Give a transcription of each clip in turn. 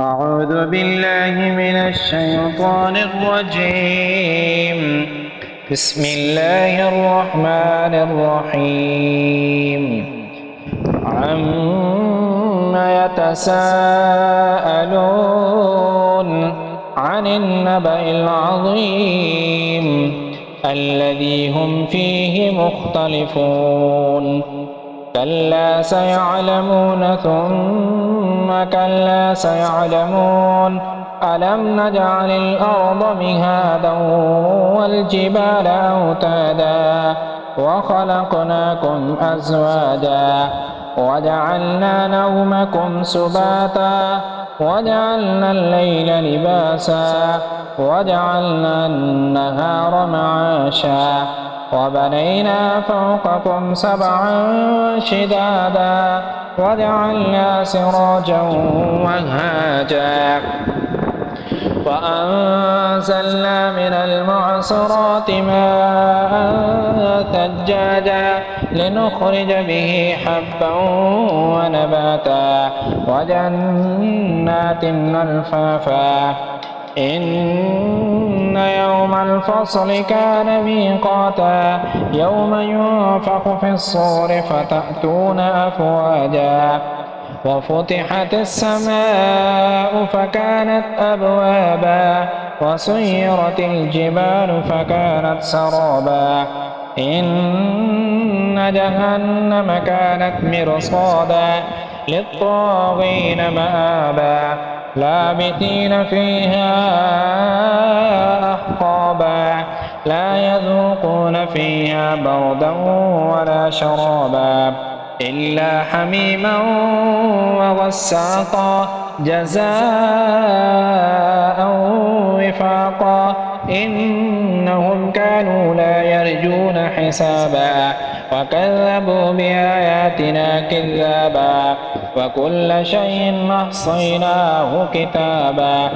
أعوذ بالله من الشيطان الرجيم. بسم الله الرحمن الرحيم. عما يتساءلون عن النبأ العظيم الذي هم فيه مختلفون. كلا سيعلمون ثم كلا سيعلمون ألم نجعل الأرض مهادا والجبال أوتادا وخلقناكم أزواجا وجعلنا نومكم سباتا وجعلنا الليل لباسا وجعلنا النهار معاشا وبنينا فوقكم سبعا شدادا وجعلنا سراجا وهاجا وأنزلنا من المعصرات ماء ثجاجا لنخرج به حبا ونباتا وجنات ألفافا إن يوم الفصل كان ميقاتا يوم ينفخ في الصور فتأتون أفواجا وفتحت السماء فكانت أبوابا وسيرت الجبال فكانت سرابا إن جهنم كانت مرصادا للطاغين مآبا لابثين فيها أحقابا لا يذوقون فيها بردا ولا شرابا إلا حميما وغساقا جزاء وفاقا إنهم كانوا لا يرجون حسابا وكذبوا بآياتنا كذابا وكل شيء أحصيناه كتابا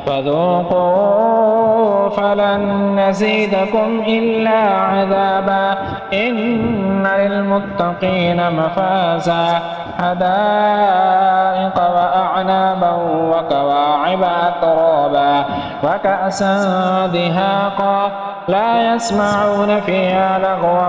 فذوقوا فلن نزيدكم إلا عذابا إن للمتقين مفازا حدائق وأعنابا وكواعب أترابا وكأسا دهاقا لا يسمعون فيها لغوا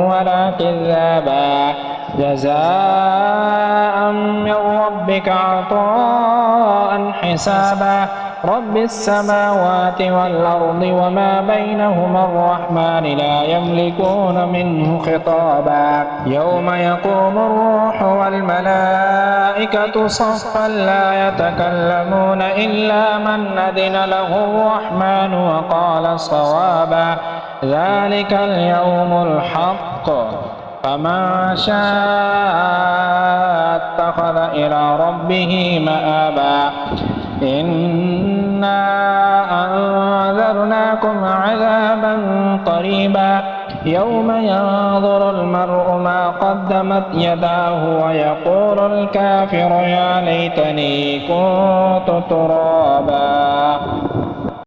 ولا كذابا جزاء من ربك عطاء حسابا رب السماوات والأرض وما بينهما الرحمن لا يملكون منه خطابا يوم يقوم الروح والملائكة صفا لا يتكلمون إلا من أذن له الرحمن وقال صوابا ذلك اليوم الحق فمن شاء اتخذ إلى ربه مآبا إنا أنذرناكم عذابا قريبا يوم ينظر المرء ما قدمت يداه ويقول الكافر يا ليتني كنت ترابا.